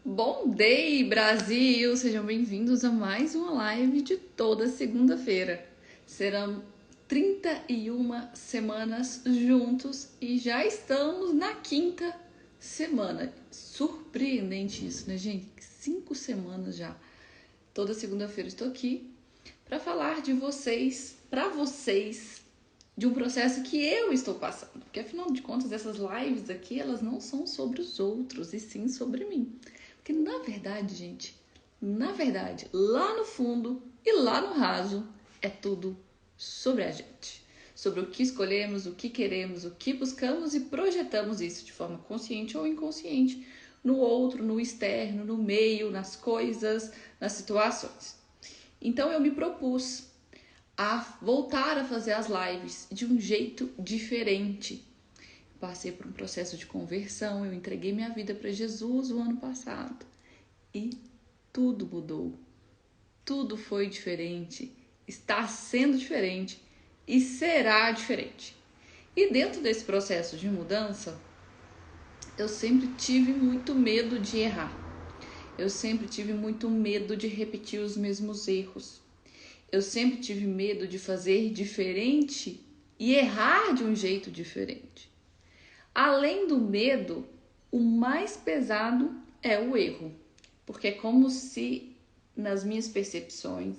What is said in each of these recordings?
Bom day, Brasil! Sejam bem-vindos a mais uma live de toda segunda-feira. Serão 31 semanas juntos e já estamos na quinta semana. Surpreendente isso, né, gente? 5 semanas já. Toda segunda-feira estou aqui para falar de vocês, para vocês, de um processo que eu estou passando. Porque, afinal de contas, essas lives aqui, elas não são sobre os outros, e sim sobre mim. Porque, na verdade, gente, lá no fundo e lá no raso, é tudo sobre a gente. Sobre o que escolhemos, o que queremos, o que buscamos e projetamos isso de forma consciente ou inconsciente no outro, no externo, no meio, nas coisas, nas situações. Então, eu me propus a voltar a fazer as lives de um jeito diferente. Passei por um processo de conversão, eu entreguei minha vida para Jesus o ano passado e tudo mudou, tudo foi diferente, está sendo diferente e será diferente. E dentro desse processo de mudança, eu sempre tive muito medo de errar, eu sempre tive muito medo de repetir os mesmos erros, eu sempre tive medo de fazer diferente e errar de um jeito diferente. Além do medo, o mais pesado é o erro, porque é como se nas minhas percepções,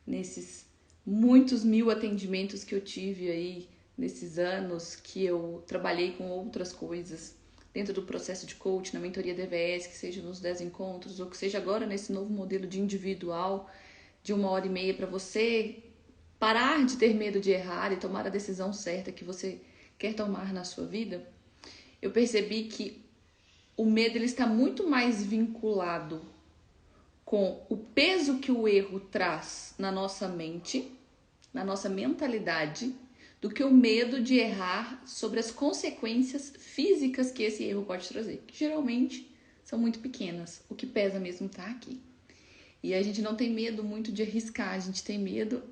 nesses muitos mil atendimentos que eu tive aí, nesses anos que eu trabalhei com outras coisas, dentro do processo de coach, na mentoria DVS, que seja nos 10 encontros, ou que seja agora nesse novo modelo de individual, de 1h30 para você parar de ter medo de errar e tomar a decisão certa que você quer tomar na sua vida, eu percebi que o medo ele está muito mais vinculado com o peso que o erro traz na nossa mente, na nossa mentalidade, do que o medo de errar sobre as consequências físicas que esse erro pode trazer, que geralmente são muito pequenas. O que pesa mesmo está aqui. E a gente não tem medo muito de arriscar, a gente tem medo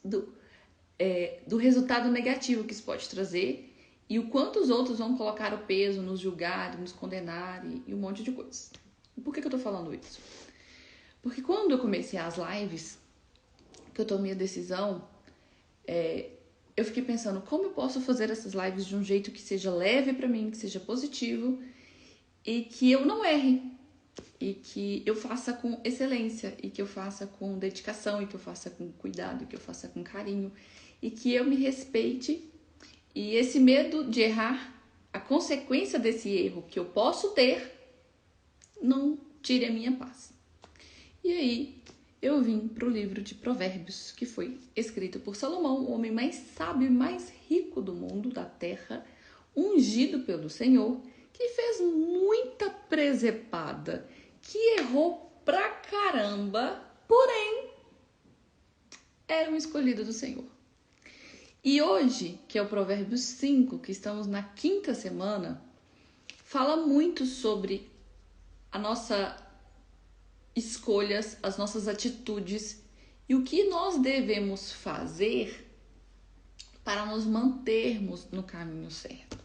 do resultado negativo que isso pode trazer e o quanto os outros vão colocar o peso, nos julgar, nos condenar e um monte de coisas. Por que eu tô falando isso? Porque quando eu comecei as lives, que eu tomei a decisão, eu fiquei pensando como eu posso fazer essas lives de um jeito que seja leve pra mim, que seja positivo e que eu não erre. E que eu faça com excelência, e que eu faça com dedicação, e que eu faça com cuidado, e que eu faça com carinho, e que eu me respeite. E esse medo de errar, a consequência desse erro que eu posso ter, não tire a minha paz. E aí eu vim para o livro de Provérbios, que foi escrito por Salomão, o homem mais sábio e mais rico do mundo, da terra, ungido pelo Senhor, que fez muita presepada, que errou pra caramba, porém era um escolhido do Senhor. E hoje, que é o Provérbios 5, que estamos na quinta semana, fala muito sobre a nossa escolhas, as nossas atitudes e o que nós devemos fazer para nos mantermos no caminho certo.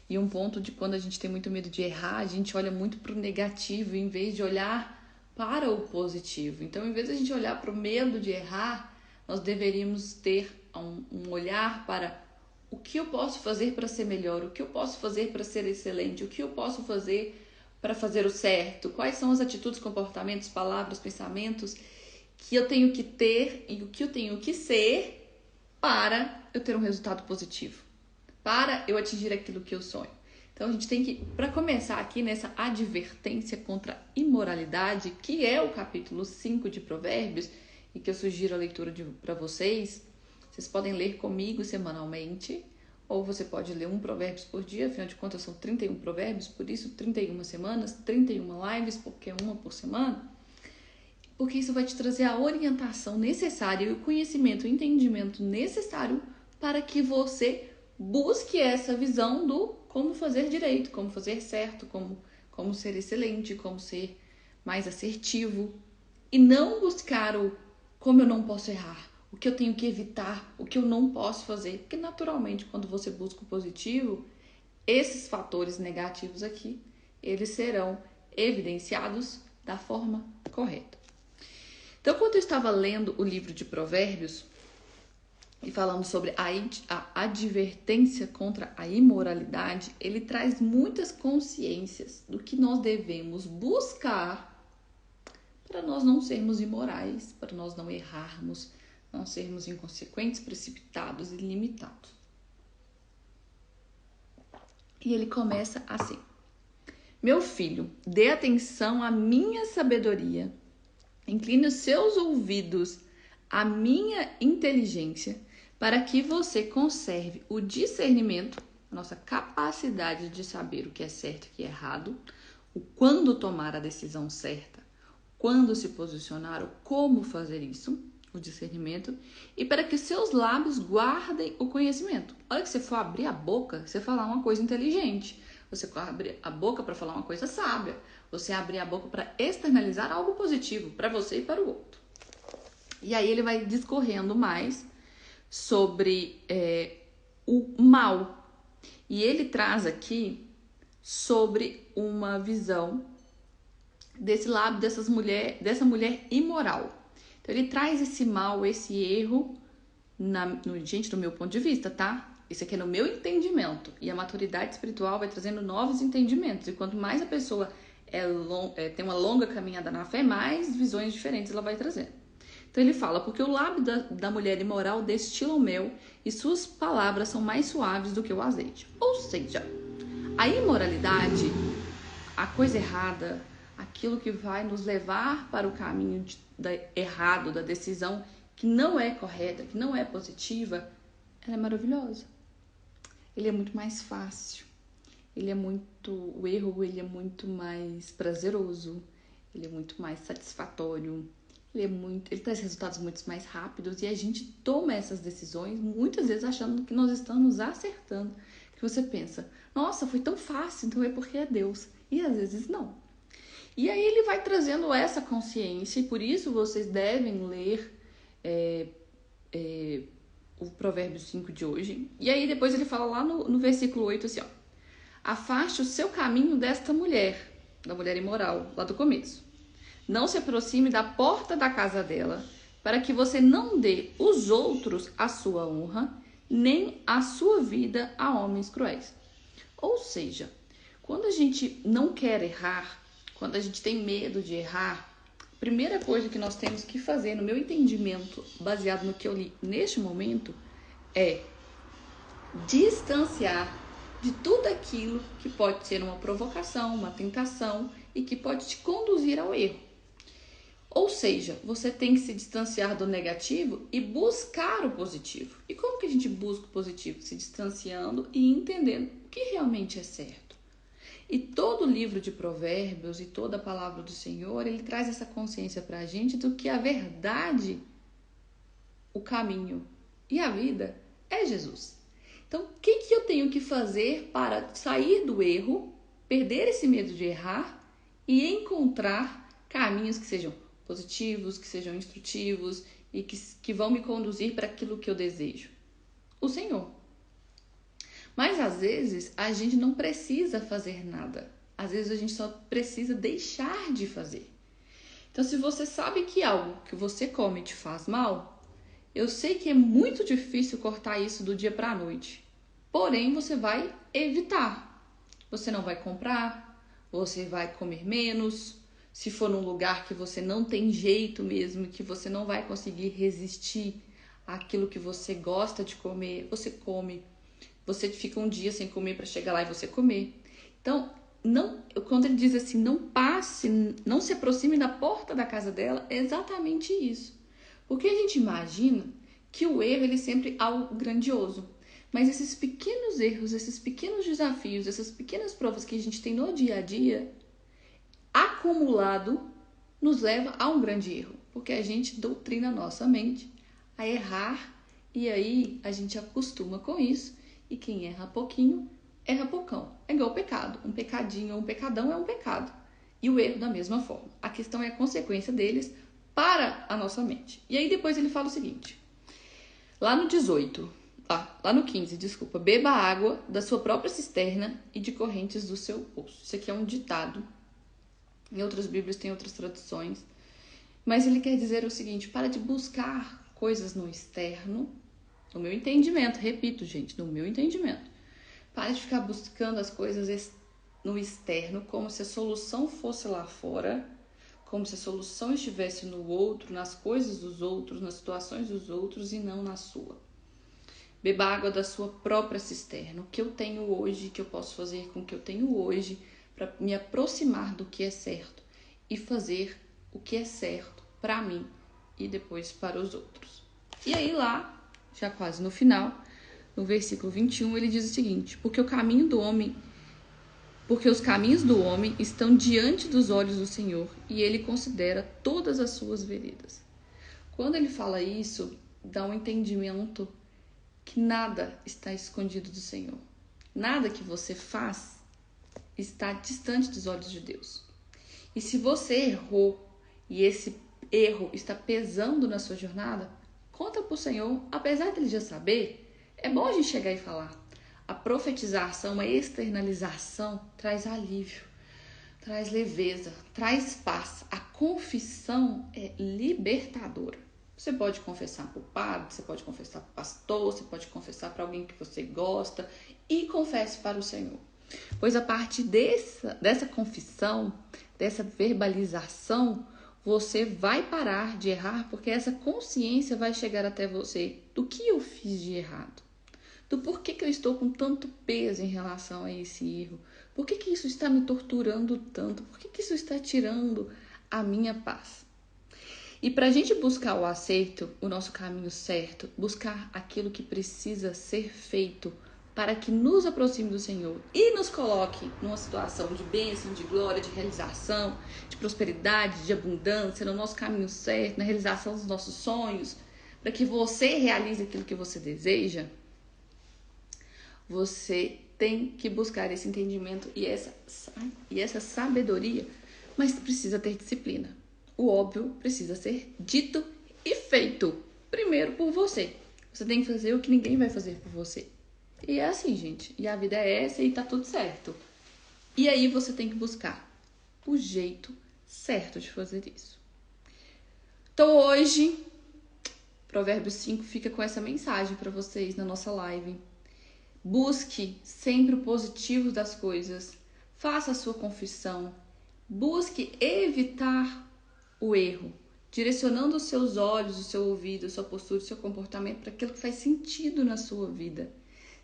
E um ponto de quando a gente tem muito medo de errar, a gente olha muito para o negativo em vez de olhar para o positivo. Então, em vez de a gente olhar para o medo de errar, nós deveríamos ter um olhar para o que eu posso fazer para ser melhor, o que eu posso fazer para ser excelente, o que eu posso fazer para fazer o certo, quais são as atitudes, comportamentos, palavras, pensamentos que eu tenho que ter e o que eu tenho que ser para eu ter um resultado positivo, para eu atingir aquilo que eu sonho. Então a gente tem que, para começar aqui nessa advertência contra a imoralidade, que é o capítulo 5 de Provérbios, e que eu sugiro a leitura para vocês, vocês podem ler comigo semanalmente, ou você pode ler um Provérbios por dia, afinal de contas são 31 provérbios, por isso 31 semanas, 31 lives, porque é uma por semana, porque isso vai te trazer a orientação necessária e o conhecimento, o entendimento necessário para que você busque essa visão do como fazer direito, como fazer certo, como ser excelente, como ser mais assertivo. E não buscar o como eu não posso errar, o que eu tenho que evitar, o que eu não posso fazer. Porque naturalmente, quando você busca o positivo, esses fatores negativos aqui, eles serão evidenciados da forma correta. Então, quando eu estava lendo o livro de Provérbios e falando sobre a advertência contra a imoralidade, ele traz muitas consciências do que nós devemos buscar para nós não sermos imorais, para nós não errarmos, não sermos inconsequentes, precipitados e limitados. E ele começa assim: meu filho, dê atenção à minha sabedoria, incline os seus ouvidos à minha inteligência, para que você conserve o discernimento, a nossa capacidade de saber o que é certo e o que é errado, o quando tomar a decisão certa, quando se posicionar, o como fazer isso, o discernimento, e para que seus lábios guardem o conhecimento. A hora que você for abrir a boca, você falar uma coisa inteligente. Você abre a boca para falar uma coisa sábia. Você abrir a boca para externalizar algo positivo para você e para o outro. E aí ele vai discorrendo mais sobre o mal. E ele traz aqui sobre uma visão desse lado dessa mulher imoral. Então ele traz esse mal, esse erro, gente, do meu ponto de vista, tá? Isso aqui é no meu entendimento. E a maturidade espiritual vai trazendo novos entendimentos. E quanto mais a pessoa tem uma longa caminhada na fé, mais visões diferentes ela vai trazendo. Então ele fala, porque o lábio da mulher imoral destila o mel e suas palavras são mais suaves do que o azeite. Ou seja, a imoralidade, a coisa errada, aquilo que vai nos levar para o caminho errado, da decisão que não é correta, que não é positiva, ela é maravilhosa. Ele é muito mais fácil. O erro ele é muito mais prazeroso, ele é muito mais satisfatório, ele traz resultados muito mais rápidos e a gente toma essas decisões muitas vezes achando que nós estamos acertando. Que você pensa, nossa, foi tão fácil, então é porque é Deus. E às vezes não. E aí ele vai trazendo essa consciência e por isso vocês devem ler o Provérbios 5 de hoje. E aí depois ele fala lá no versículo 8 assim, ó: afaste o seu caminho desta mulher, da mulher imoral, lá do começo. Não se aproxime da porta da casa dela, para que você não dê os outros a sua honra, nem a sua vida a homens cruéis. Ou seja, quando a gente não quer errar, quando a gente tem medo de errar, a primeira coisa que nós temos que fazer, no meu entendimento, baseado no que eu li neste momento, é distanciar de tudo aquilo que pode ser uma provocação, uma tentação e que pode te conduzir ao erro. Ou seja, você tem que se distanciar do negativo e buscar o positivo. E como que a gente busca o positivo? Se distanciando e entendendo o que realmente é certo. E todo o livro de Provérbios e toda a palavra do Senhor, ele traz essa consciência para a gente do que a verdade, o caminho e a vida é Jesus. Então, o que eu tenho que fazer para sair do erro, perder esse medo de errar e encontrar caminhos que sejam positivos, que sejam instrutivos e que vão me conduzir para aquilo que eu desejo? O Senhor. Mas às vezes a gente não precisa fazer nada. Às vezes a gente só precisa deixar de fazer. Então, se você sabe que algo que você come te faz mal, eu sei que é muito difícil cortar isso do dia para a noite. Porém, você vai evitar. Você não vai comprar, você vai comer menos. Se for num lugar que você não tem jeito mesmo, que você não vai conseguir resistir àquilo que você gosta de comer, você come. Você fica um dia sem comer para chegar lá e você comer. Então, quando ele diz assim, não se aproxime da porta da casa dela, é exatamente isso. Porque a gente imagina que o erro ele é sempre algo grandioso. Mas esses pequenos erros, esses pequenos desafios, essas pequenas provas que a gente tem no dia a dia, acumulado, nos leva a um grande erro. Porque a gente doutrina a nossa mente a errar e aí a gente acostuma com isso. E quem erra pouquinho, erra pocão. É igual o pecado. Um pecadinho ou um pecadão é um pecado. E o erro da mesma forma. A questão é a consequência deles para a nossa mente. E aí depois ele fala o seguinte. Lá no 15, desculpa. Beba água da sua própria cisterna e de correntes do seu poço. Isso aqui é um ditado Em outras Bíblias tem outras traduções. Mas ele quer dizer o seguinte: para de buscar coisas no externo, no meu entendimento, repito, gente, no meu entendimento. Para de ficar buscando as coisas no externo, como se a solução fosse lá fora, como se a solução estivesse no outro, nas coisas dos outros, nas situações dos outros e não na sua. Beba água da sua própria cisterna. O que eu tenho hoje, que eu posso fazer com o que eu tenho hoje, para me aproximar do que é certo e fazer o que é certo para mim e depois para os outros. E aí lá, já quase no final, no versículo 21, ele diz o seguinte: porque os caminhos do homem estão diante dos olhos do Senhor, e ele considera todas as suas veredas. Quando ele fala isso, dá um entendimento que nada está escondido do Senhor. Nada que você faz está distante dos olhos de Deus. E se você errou e esse erro está pesando na sua jornada, conta para o Senhor, apesar dele já saber. É bom a gente chegar e falar. A profetização, a externalização traz alívio, traz leveza, traz paz. A confissão é libertadora. Você pode confessar para o padre, você pode confessar para o pastor, você pode confessar para alguém que você gosta e confesse para o Senhor. Pois a partir dessa confissão, dessa verbalização, você vai parar de errar, porque essa consciência vai chegar até você do que eu fiz de errado, do porquê que eu estou com tanto peso em relação a esse erro, por que isso está me torturando tanto, por que isso está tirando a minha paz. E para a gente buscar o acerto, o nosso caminho certo, buscar aquilo que precisa ser feito para que nos aproxime do Senhor e nos coloque numa situação de bênção, de glória, de realização, de prosperidade, de abundância, no nosso caminho certo, na realização dos nossos sonhos, para que você realize aquilo que você deseja, você tem que buscar esse entendimento e essa sabedoria, mas precisa ter disciplina. O óbvio precisa ser dito e feito primeiro por você. Você tem que fazer o que ninguém vai fazer por você. E é assim, gente. E a vida é essa e tá tudo certo. E aí você tem que buscar o jeito certo de fazer isso. Então hoje, Provérbios 5 fica com essa mensagem para vocês na nossa live. Busque sempre o positivo das coisas. Faça a sua confissão. Busque evitar o erro, direcionando os seus olhos, o seu ouvido, a sua postura, o seu comportamento para aquilo que faz sentido na sua vida.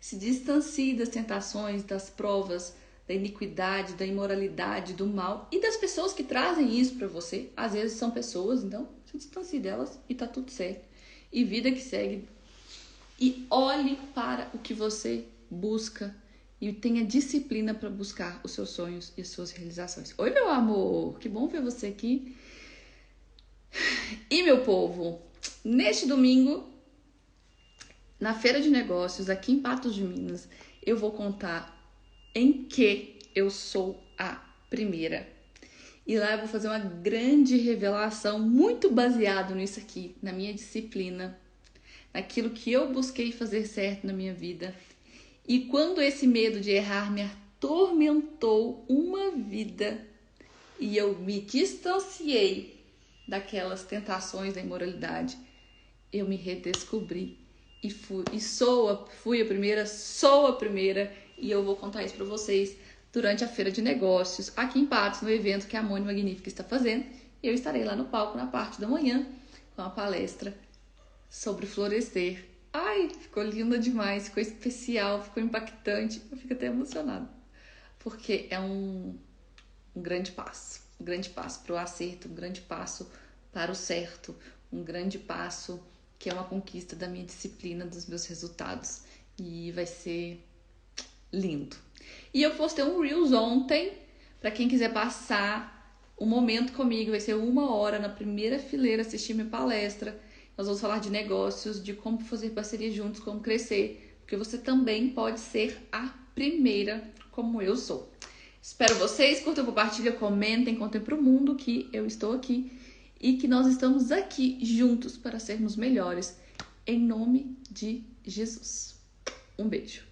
Se distancie das tentações, das provas, da iniquidade, da imoralidade, do mal e das pessoas que trazem isso para você. Às vezes são pessoas, então se distancie delas e tá tudo certo. E vida que segue. E olhe para o que você busca e tenha disciplina para buscar os seus sonhos e as suas realizações. Oi, meu amor! Que bom ver você aqui. E, meu povo, neste domingo, na Feira de Negócios, aqui em Patos de Minas, eu vou contar em que eu sou a primeira. E lá eu vou fazer uma grande revelação, muito baseado nisso aqui, na minha disciplina, naquilo que eu busquei fazer certo na minha vida. E quando esse medo de errar me atormentou uma vida e eu me distanciei daquelas tentações da imoralidade, eu me redescobri e fui a primeira, sou a primeira, e eu vou contar isso para vocês durante a Feira de Negócios aqui em Patos, no evento que a Mônica Magnífica está fazendo. Eu estarei lá no palco na parte da manhã com a palestra sobre florescer. Ai, ficou linda demais, ficou especial, ficou impactante, eu fico até emocionada, porque é um grande passo para o acerto, um grande passo para o certo, um grande passo que é uma conquista da minha disciplina, dos meus resultados, e vai ser lindo. E eu postei um Reels ontem, para quem quiser passar um momento comigo, vai ser 1 hora na primeira fileira, assistir minha palestra. Nós vamos falar de negócios, de como fazer parceria juntos, como crescer, porque você também pode ser a primeira, como eu sou. Espero vocês, curtam, compartilhem, comentem, contem pro mundo que eu estou aqui e que nós estamos aqui juntos para sermos melhores, em nome de Jesus. Um beijo.